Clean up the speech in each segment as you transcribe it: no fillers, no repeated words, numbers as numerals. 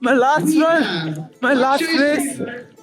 My last run, my last race,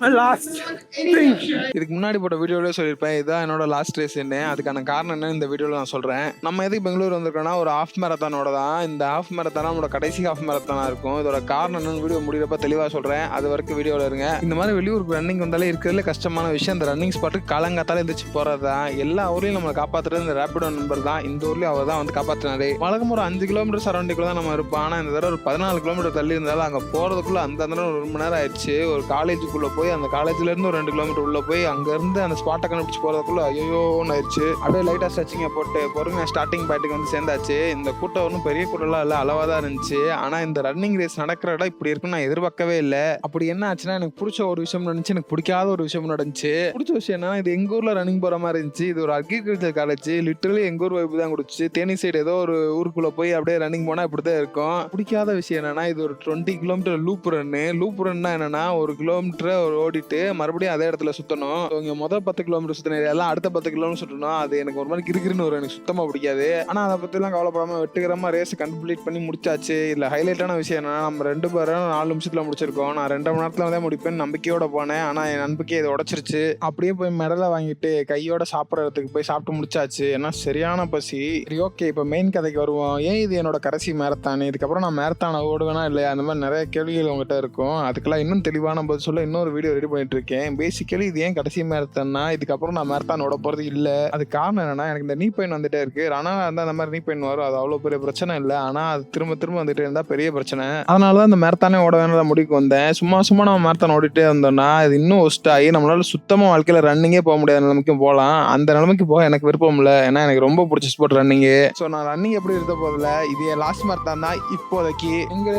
my last thing. இதுக்கு முன்னாடி போட்ட வீடியோல சொல்லியிருப்பேன் இதான் என்னோட லாஸ்ட் ரேஸ் என்ன. அதுக்கான காரணம் என்ன இந்த வீடியோல நான் சொல்றேன். நம்ம எதுக்கு பெங்களூர் வந்திருக்கோம்னா ஒரு ஹாஃப் மேரத்தானோட தான். இந்த ஹாஃப் மேரத்தான் நம்மளோட கடைசி ஹாஃப் மேரத்தானா இருக்கும். இதோட காரணம் என்னன்னு வீடியோ முடியறப்ப தெளிவா சொல்றேன். அது வரைக்கும் வீடியோல இருங்க. இந்த மாதிரி வெளியூருக்கு ரன்னிங் வந்தாலே இருக்கிறதுல கஷ்டமான விஷயம் இந்த ரன்னிங் ஸ்பாட்டுக்கு காலங்காத்தால எந்திரிச்சு போறதுதான். எல்லா ஊர்லயும் நம்மளை காப்பாத்துறது இந்த ரேபிடோ நம்பர் தான். இந்த ஊர்லயும் அவர் தான் வந்து காப்பாற்றினாரு. வழக்கம் ஒரு 5 கிலோமீட்டர் சரௌண்டிங்குள்ள தான் நம்ம இருப்போம். ஆனா இந்த தடவை ஒரு 14 கிலோமீட்டர் தள்ளி இருந்தாலும் அங்க போறதுக்குள்ள அந்த ஒரு மணி நேரம் ஆயிடுச்சு. ஒரு காலேஜுக்குள்ள போய் அந்த காலேஜ்ல இருந்து ஒரு 2 கிலோமீட்டர் உள்ள போய் அங்க இருந்து அந்த ஸ்பாட்டை கண்டுபிடிச்சு போறதுக்குள்ள ஐயோன்னு ஆயிடுச்சு. அப்படியே லைட்டா ஸ்ட்ரெச்சிங்க போட்டு பொறுமையா ஸ்டார்டிங் பாயிண்ட்டுக்கு வந்து சேர்ந்தாச்சு. இந்த கூட்டம் ஒன்றும் பெரிய கூட்டம்லாம் இல்லை, அளவா தான் இருந்துச்சு. ஆனா இந்த ரன்னிங் ரேஸ் நடக்கிற இடம் இப்படி இருக்குன்னு நான் எதிர்பார்க்கவே இல்லை. அப்படி என்ன ஆச்சுன்னா எனக்கு பிடிச்ச ஒரு விஷயம் நடந்துச்சு, எனக்கு பிடிக்காத ஒரு விஷயம் நடந்துச்சு. பிடிச்ச விஷயம் என்ன, இது எங்க ஊர்ல ரன்னிங் போற மாதிரி இருந்துச்சு. இது ஒரு அக்ரிகல்ச்சர் காலேஜ், லிட்டரலி எங்க ஊர் வைப்பு தான் கொடுத்துச்சு. தேனி சைடு ஏதோ ஒரு ஊருக்குள்ள போய் அப்படியே ரன்னிங் போனா இப்படிதான் இருக்கும். பிடிக்காத விஷயம் என்னன்னா இது ஒரு 20 கிலோமீட்டர் லூப் ரன்னா என்னன்னா 1 கிலோமீட்டர் ஓடிட்டு மறுபடியும் அதே இடத்துல சுத்தணும். இங்க முதல் 10 கிலோமீட்டர் சுத்தின எல்லாம் அடுத்த 10 கிலோமீட்டர் சுத்தணும். அது எனக்கு ஒரு மாதிரி கிறுகிறுன்னு வரும், எனக்கு சுத்தமா பிடிக்காது. ஆனா அதை பத்தி எல்லாம் கவலைப்படாம வெட்டுக்கிறமா ரேஸ் கம்ப்ளீட் பண்ணி முடிச்சாச்சு. இதுல ஹைலைட்டான விஷயம் என்னன்னா நம்ம 2 பேரும் 4 நிமிஷத்துல முடிச்சிருக்கோம். நான் 2 மணி நேரத்துல தான் முடிப்பேன் நம்பிக்கையோட போனேன். ஆனா என் நம்பிக்கை இதை உடைச்சிருச்சு. அப்படியே போய் மெடலை வாங்கிட்டு கையோட சாப்பிடறதுக்கு போய் சாப்பிட்டு முடிச்சாச்சு. ஏன்னா சரியான பசி. சரி ஓகே, இப்ப மெயின் கதைக்கு வருவோம். ஏன் இது என்னோட கடைசி மேரத்தான், இதுக்கப்புறம் நான் மேரத்தான ஓடுவேனா இல்லையா, அந்த மாதிரி நிறைய கேள்விகள் உங்ககிட்ட இருக்கும். அதுக்கெல்லாம் இன்னும் தெளிவான பதில் சொல்ல இன்னொரு வீடியோ ரெடி பண்ணிட்டு இருக்கேன். பேசிக்கலி இது ஏன் கடைசி மேரத்தான்னா இதுக்கப்புறம் நான் மேரத்தான் ஓட போறது இல்ல. அது காரணம் என்னன்னா எனக்கு இந்த நீ பெயின் வந்துட்டே இருக்கு. ஆனா இருந்தா அந்த மாதிரி நீ பெயின் வரும், அது அவ்வளவு பெரிய பிரச்சனை இல்லை. ஆனா அது திரும்ப திரும்ப வந்துட்டே இருந்தா பெரிய பிரச்சனை. அதனாலதான் இந்த மேரத்தானே ஓட வேணும் முடிவுக்கு வந்தேன். சும்மா நம்ம மேரத்தான் ஓடிட்டே இருந்தோம்னா இது இன்னும் ஒஸ்ட் ஆகி நம்மளால சுத்தமா வாழ்க்கையில ரன்னிங்கே போக முடியாத நிலைமைக்கும் போகலாம். அந்த நிலைமைக்கு போக எனக்கு விருப்பம் இல்லை. ஏன்னா எனக்கு ரொம்ப பிடிச்ச ஸ்போர்ட் ரன்னிங்கு. ஸோ நான் ரன்னிங் எப்படி இருக்க போதில்ல, இது லாஸ்ட் மேரத்தான் தான் இப்போதைக்கு. எங்க